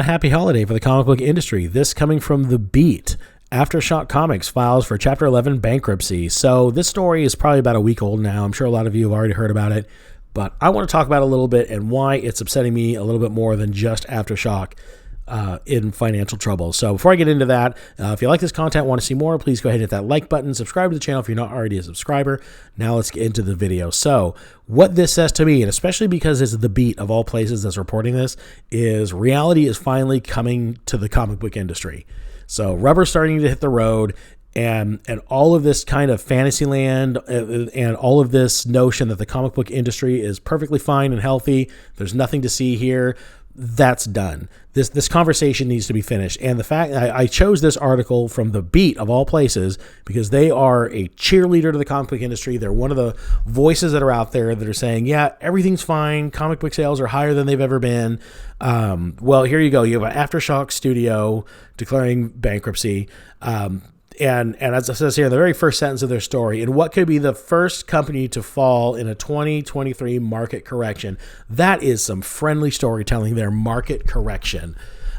a happy holiday for the comic book industry. This coming from The Beat. Aftershock Comics files for Chapter 11 bankruptcy. So this story is probably about a week old now. I'm sure a lot of you have already heard about it, but I want to talk about it a little bit and why it's upsetting me a little bit more than just Aftershock in financial trouble. So before I get into that, if you like this content, want to see more, please go ahead and hit that like button, subscribe to the channel if you're not already a subscriber. Now let's get into the video. So what this says to me, and especially because it's The Beat of all places that's reporting this, is reality is finally coming to the comic book industry. So rubber's starting to hit the road, and all of this kind of fantasy land and all of this notion that the comic book industry is perfectly fine and healthy, there's nothing to see here, that's done. This conversation needs to be finished. And the fact I chose this article from The Beat of all places because they are a cheerleader to the comic book industry. They're one of the voices that are out there that are saying, yeah, everything's fine. Comic book sales are higher than they've ever been. Well, here you go. You have an Aftershock studio declaring bankruptcy. And as it says here, the very first sentence of their story, in what could be the first company to fall in a 2023 market correction. That is some friendly storytelling there, market correction.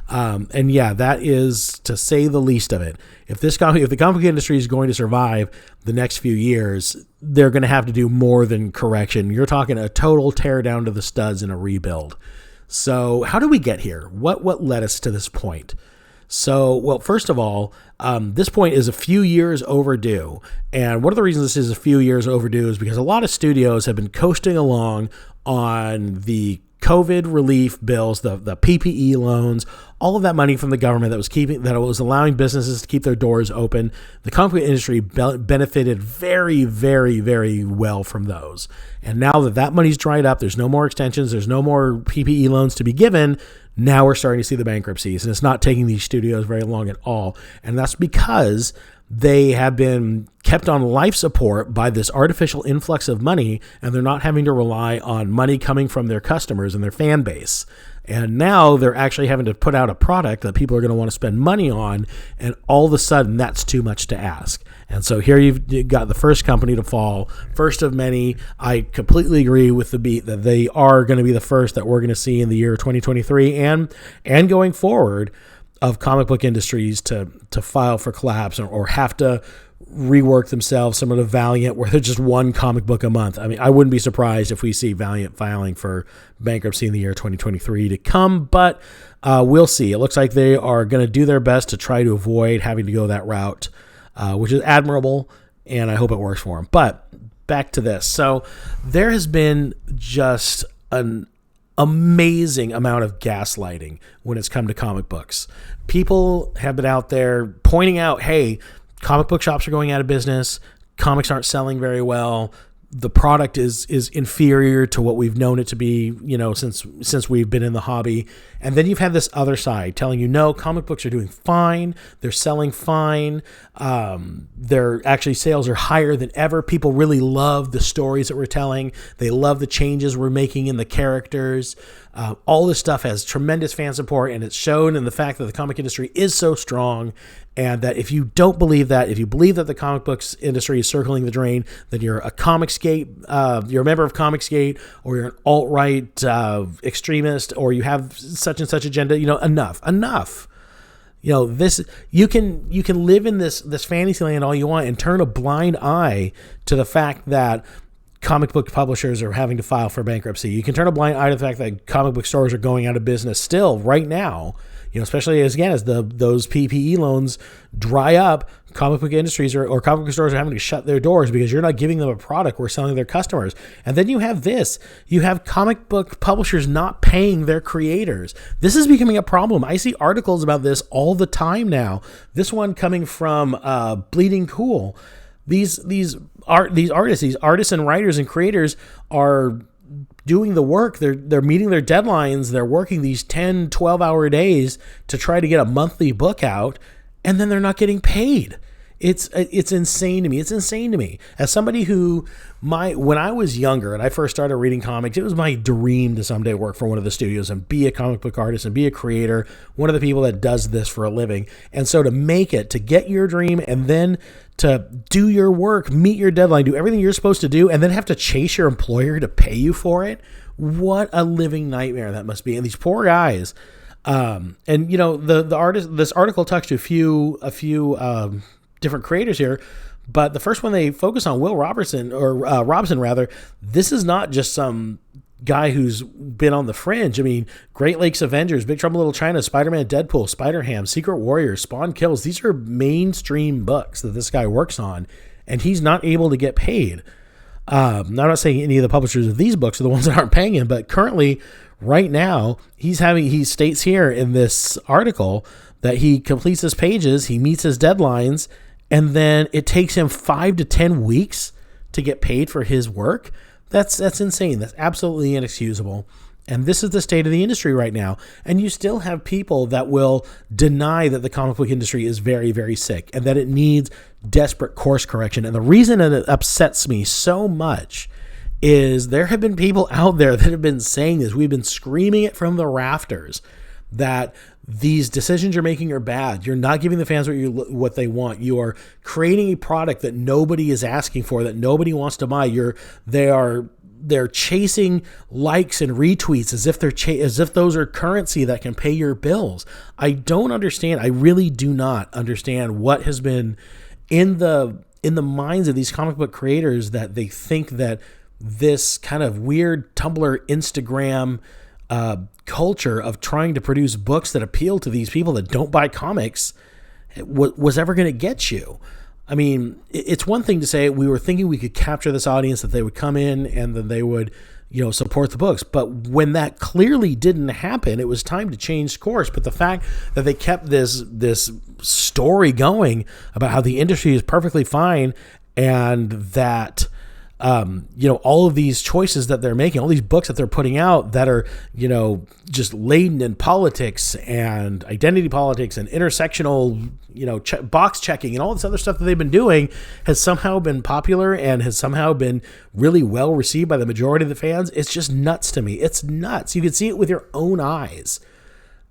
And yeah, that is to say the least of it. If the comic book industry is going to survive the next few years, they're going to have to do more than correction. You're talking a total tear down to the studs and a rebuild. So how do we get here? What led us to this point? So, well, first of all, this point is a few years overdue. And one of the reasons this is a few years overdue is because a lot of studios have been coasting along on the COVID relief bills, the PPE loans, all of that money from the government that was allowing businesses to keep their doors open. The comic book industry benefited very, very, very well from those. And now that money's dried up, there's no more extensions, there's no more PPE loans to be given. Now we're starting to see the bankruptcies, and it's not taking these studios very long at all. And that's because they have been kept on life support by this artificial influx of money, and they're not having to rely on money coming from their customers and their fan base. And now they're actually having to put out a product that people are going to want to spend money on, and all of a sudden that's too much to ask. And so here you've got the first company to fall, first of many. I completely agree with The Beat that they are going to be the first that we're going to see in the year 2023 and going forward of comic book industries to file for collapse or have to rework themselves, some of the Valiant, where they're just one comic book a month. I mean, I wouldn't be surprised if we see Valiant filing for bankruptcy in the year 2023 to come, but we'll see. It looks like they are going to do their best to try to avoid having to go that route, which is admirable, and I hope it works for them. But back to this. So there has been just an amazing amount of gaslighting when it's come to comic books. People have been out there pointing out, hey, comic book shops are going out of business. Comics aren't selling very well. The product is inferior to what we've known it to be, since we've been in the hobby. And then you've had this other side telling you, no, comic books are doing fine. They're selling fine. Their actually sales are higher than ever. People really love the stories that we're telling. They love the changes we're making in the characters. All this stuff has tremendous fan support, and it's shown in the fact that the comic industry is so strong. And that if you don't believe that, if you believe that the comic books industry is circling the drain, then you're a Comicsgate, you're a member of Comicsgate, or you're an alt-right extremist, or you have such and such agenda. Enough. This you can live in this fantasy land all you want and turn a blind eye to the fact that comic book publishers are having to file for bankruptcy. You can turn a blind eye to the fact that comic book stores are going out of business still right now. Especially as those PPE loans dry up, comic book industries or comic book stores are having to shut their doors because you're not giving them a product we're selling their customers. And then you have this. You have comic book publishers not paying their creators. This is becoming a problem. I see articles about this all the time now. This one coming from Bleeding Cool. These artists and writers and creators are doing the work. They're meeting their deadlines. They're working these 10, 12-hour days to try to get a monthly book out, and then they're not getting paid. It's insane to me. It's insane to me. As somebody who, when I was younger and I first started reading comics, it was my dream to someday work for one of the studios and be a comic book artist and be a creator, one of the people that does this for a living. And so to get your dream and then to do your work, meet your deadline, do everything you're supposed to do, and then have to chase your employer to pay you for it, what a living nightmare that must be. And these poor guys, And the artist, this article talks to a few different creators here, but the first one they focus on, Will Robertson, or Robson rather. This is not just some guy who's been on the fringe. I mean, Great Lakes Avengers, Big Trouble in Little China, Spider-Man, Deadpool, Spider-Ham, Secret Warrior, Spawn Kills. These are mainstream books that this guy works on, and he's not able to get paid. I'm not saying any of the publishers of these books are the ones that aren't paying him, but currently, right now, he states here in this article that he completes his pages, he meets his deadlines, and then it takes him 5 to 10 weeks to get paid for his work. That's insane. That's absolutely inexcusable. And this is the state of the industry right now. And you still have people that will deny that the comic book industry is very, very sick and that it needs desperate course correction. And the reason that it upsets me so much is there have been people out there that have been saying this. We've been screaming it from the rafters that these decisions you're making are bad. You're not giving the fans what they want. You are creating a product that nobody is asking for, that nobody wants to buy. They're chasing likes and retweets as if those are currency that can pay your bills. I don't understand. I really do not understand what has been in the minds of these comic book creators that they think that this kind of weird Tumblr, Instagram culture of trying to produce books that appeal to these people that don't buy comics was ever going to get you. I mean, it's one thing to say we were thinking we could capture this audience, that they would come in and then they would, support the books. But when that clearly didn't happen, it was time to change course. But the fact that they kept this story going about how the industry is perfectly fine and that all of these choices that they're making, all these books that they're putting out that are, just laden in politics and identity politics and intersectional, box checking and all this other stuff that they've been doing has somehow been popular and has somehow been really well received by the majority of the fans. It's just nuts to me. It's nuts. You can see it with your own eyes.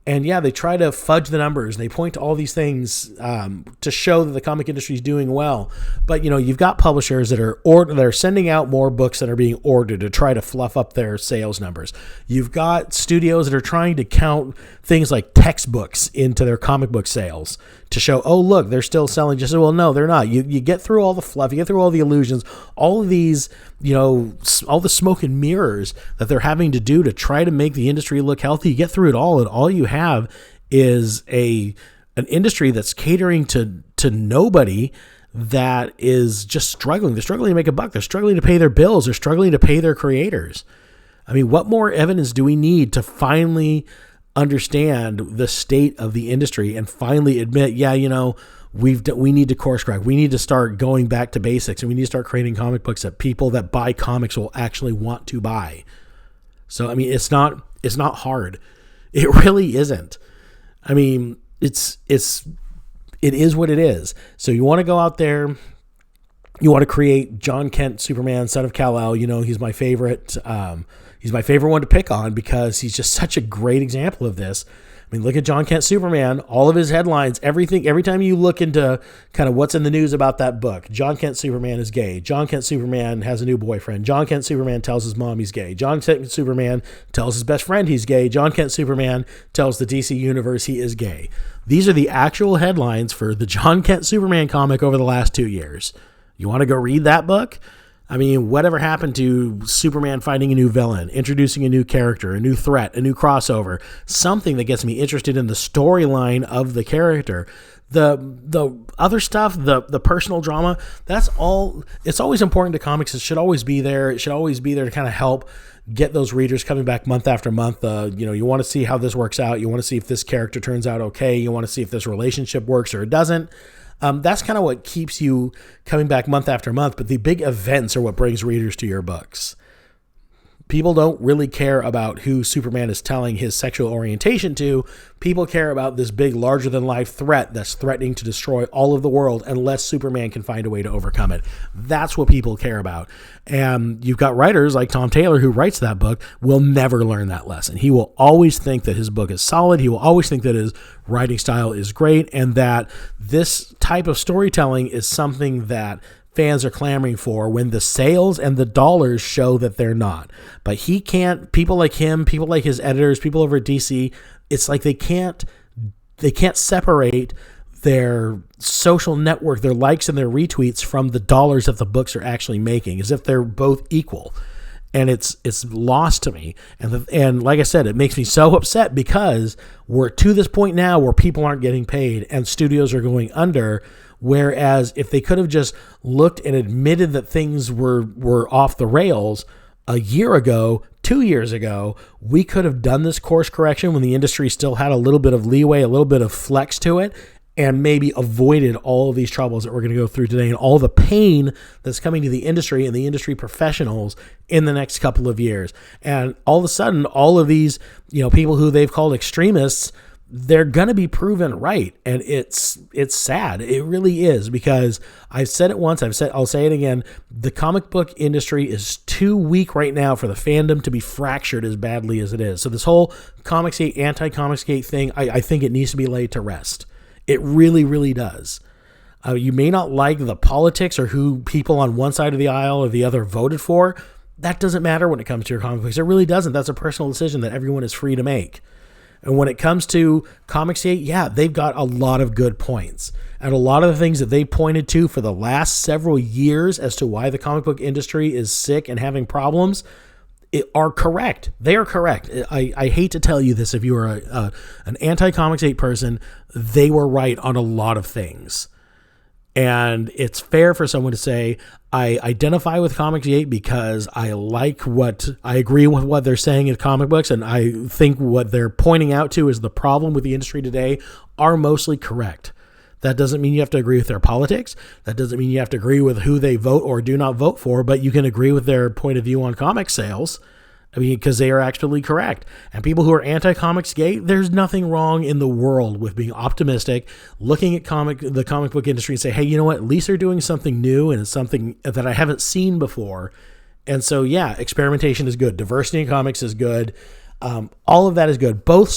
And yeah, they try to fudge the numbers and they point to all these things to show that the comic industry is doing well. But, you've got publishers that are sending out more books that are being ordered to try to fluff up their sales numbers. You've got studios that are trying to count things like textbooks into their comic book sales to show, oh, look, they're still selling. Just well, no, they're not. You get through all the fluff, you get through all the illusions, all of these, all the smoke and mirrors that they're having to do to try to make the industry look healthy. You get through it all, and all you have is an industry that's catering to nobody, that is just struggling. They're struggling to make a buck. They're struggling to pay their bills. They're struggling to pay their creators. I mean, what more evidence do we need to finally understand the state of the industry and finally admit, we need to course correct. We need to start going back to basics, and we need to start creating comic books that people that buy comics will actually want to buy. So, I mean, it's not hard. It really isn't. I mean, it is what it is. So you want to go out there, you want to create John Kent Superman, son of Kal-El. He's my favorite. He's my favorite one to pick on because he's just such a great example of this. I mean, look at John Kent Superman, all of his headlines, everything, every time you look into kind of what's in the news about that book, John Kent Superman is gay. John Kent Superman has a new boyfriend. John Kent Superman tells his mom he's gay. John Kent Superman tells his best friend he's gay. John Kent Superman tells the DC universe he is gay. These are the actual headlines for the John Kent Superman comic over the last 2 years. You want to go read that book? I mean, whatever happened to Superman finding a new villain, introducing a new character, a new threat, a new crossover, something that gets me interested in the storyline of the character. The other stuff, the personal drama, that's all. It's always important to comics. It should always be there. It should always be there to kind of help get those readers coming back month after month. You want to see how this works out. You want to see if this character turns out okay. You want to see if this relationship works or it doesn't. That's kind of what keeps you coming back month after month, but the big events are what brings readers to your books. People don't really care about who Superman is telling his sexual orientation to. People care about this big, larger-than-life threat that's threatening to destroy all of the world unless Superman can find a way to overcome it. That's what people care about. And you've got writers like Tom Taylor, who writes that book, will never learn that lesson. He will always think that his book is solid. He will always think that his writing style is great and that this type of storytelling is something that fans are clamoring for when the sales and the dollars show that they're not. But he can't, people like him, people like his editors, people over at DC, it's like they can't separate their social network, their likes and their retweets from the dollars that the books are actually making, as if they're both equal. And it's lost to me. And like I said, it makes me so upset because we're to this point now where people aren't getting paid and studios are going under. Whereas if they could have just looked and admitted that things were off the rails a year ago, 2 years ago, we could have done this course correction when the industry still had a little bit of leeway, a little bit of flex to it, and maybe avoided all of these troubles that we're going to go through today and all the pain that's coming to the industry and the industry professionals in the next couple of years. And all of a sudden, all of these, people who they've called extremists, they're going to be proven right. And it's sad. It really is, because I've said it once, I'll say it again. The comic book industry is too weak right now for the fandom to be fractured as badly as it is. So this whole Comicsgate, anti-Comicsgate thing, I think it needs to be laid to rest. It really, really does. You may not like the politics or who people on one side of the aisle or the other voted for. That doesn't matter when it comes to your comic books. It really doesn't. That's a personal decision that everyone is free to make. And when it comes to Comicsgate, yeah, they've got a lot of good points. And a lot of the things that they pointed to for the last several years as to why the comic book industry is sick and having problems are correct. They are correct. I hate to tell you this, if you are an anti-Comicsgate person, they were right on a lot of things. And it's fair for someone to say, I identify with Comicsgate because I agree with what they're saying in comic books, and I think what they're pointing out to as the problem with the industry today are mostly correct. That doesn't mean you have to agree with their politics. That doesn't mean you have to agree with who they vote or do not vote for, but you can agree with their point of view on comic sales. Because they are actually correct. And people who are anti-Comicsgate, there's nothing wrong in the world with being optimistic, looking at the comic book industry and say, hey, you know what? At least they're doing something new and it's something that I haven't seen before. And so, yeah, experimentation is good. Diversity in comics is good. All of that is good. Both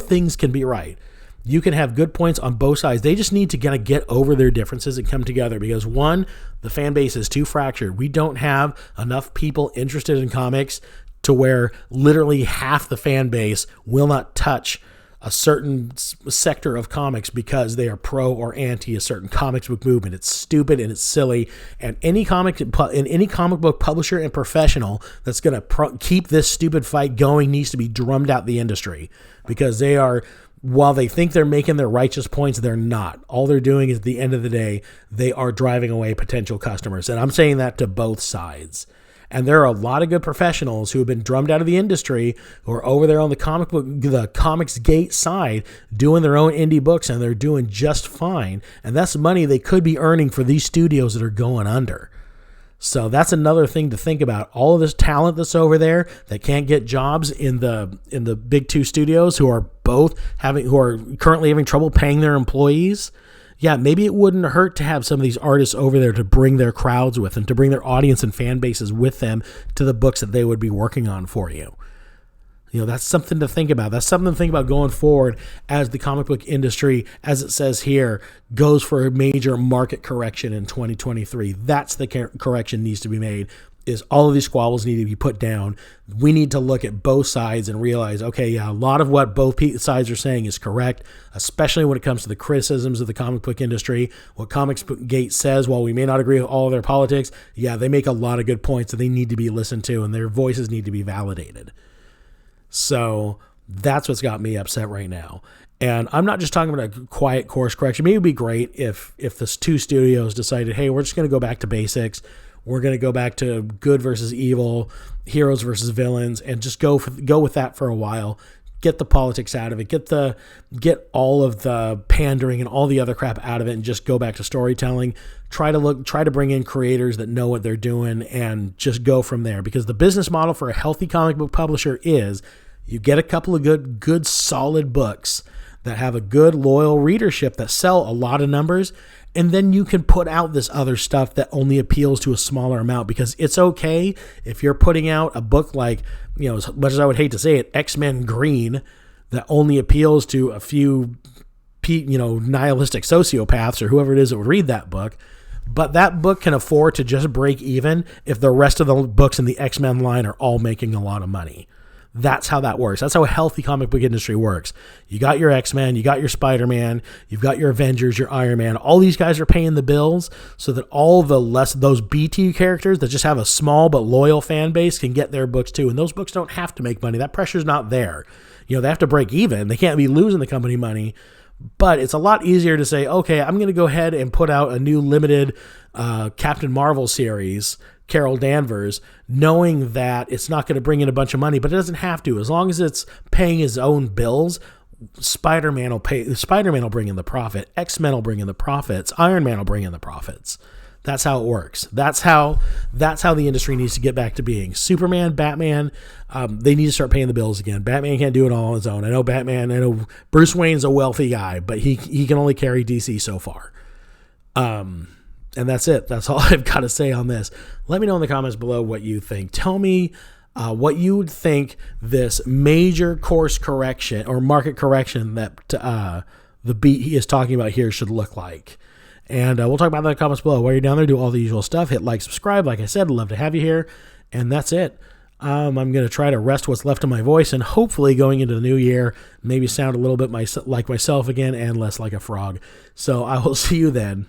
things can be right. You can have good points on both sides. They just need to kind of get over their differences and come together because, one, the fan base is too fractured. We don't have enough people interested in comics to where literally half the fan base will not touch a certain sector of comics because they are pro or anti a certain comics book movement. It's stupid and it's silly. And any comic book publisher and professional that's going to keep this stupid fight going needs to be drummed out the industry, because they are, while they think they're making their righteous points, they're not. All they're doing is, at the end of the day, they are driving away potential customers. And I'm saying that to both sides. And there are a lot of good professionals who have been drummed out of the industry who are over there on the Comicsgate side doing their own indie books, and they're doing just fine. And that's money they could be earning for these studios that are going under. So that's another thing to think about. All of this talent that's over there that can't get jobs in the big two studios, who are currently having trouble paying their employees. Yeah, maybe it wouldn't hurt to have some of these artists over there to bring their crowds with them, to bring their audience and fan bases with them to the books that they would be working on for you. That's something to think about. That's something to think about going forward as the comic book industry, as it says here, goes for a major market correction in 2023. That's the correction needs to be made, is all of these squabbles need to be put down. We need to look at both sides and realize, okay, yeah, a lot of what both sides are saying is correct, especially when it comes to the criticisms of the comic book industry. What Comicsgate says, while we may not agree with all of their politics, yeah, they make a lot of good points that they need to be listened to, and their voices need to be validated. So that's what's got me upset right now. And I'm not just talking about a quiet course correction. Maybe it would be great if the two studios decided, hey, we're just going to go back to basics. We're going to go back to good versus evil, heroes versus villains, and just go with that for a while. Get the politics out of it. Get all of the pandering and all the other crap out of it, and just go back to storytelling. Try to bring in creators that know what they're doing, and just go from there. Because the business model for a healthy comic book publisher is you get a couple of good solid books that have a good loyal readership that sell a lot of numbers, and then you can put out this other stuff that only appeals to a smaller amount. Because it's okay if you're putting out a book like, as much as I would hate to say it, X-Men Green, that only appeals to a few, nihilistic sociopaths or whoever it is that would read that book. but that book can afford to just break even if the rest of the books in the X-Men line are all making a lot of money. That's how that works. That's how a healthy comic book industry works. You got your X-Men, you got your Spider-Man, you've got your Avengers, your Iron Man. All these guys are paying the bills so that all those BT characters that just have a small but loyal fan base can get their books too. And those books don't have to make money. That pressure's not there. They have to break even. They can't be losing the company money. But it's a lot easier to say, okay, I'm going to go ahead and put out a new limited Captain Marvel series, Carol Danvers, knowing that it's not going to bring in a bunch of money, but it doesn't have to. As long as it's paying his own bills, Spider-Man will bring in the profit. X-Men will bring in the profits. Iron Man will bring in the profits. That's how it works. That's how the industry needs to get back to being. Superman, Batman, they need to start paying the bills again. Batman can't do it all on his own. I know Bruce Wayne's a wealthy guy, but he can only carry DC so far. And that's it. That's all I've got to say on this. Let me know in the comments below what you think. Tell me what you would think this major course correction or market correction that the beat he is talking about here should look like. And we'll talk about that in the comments below. While you're down there, do all the usual stuff. Hit like, subscribe. Like I said, I'd love to have you here. And that's it. I'm going to try to rest what's left of my voice and hopefully going into the new year, maybe sound a little bit like myself again and less like a frog. So I will see you then.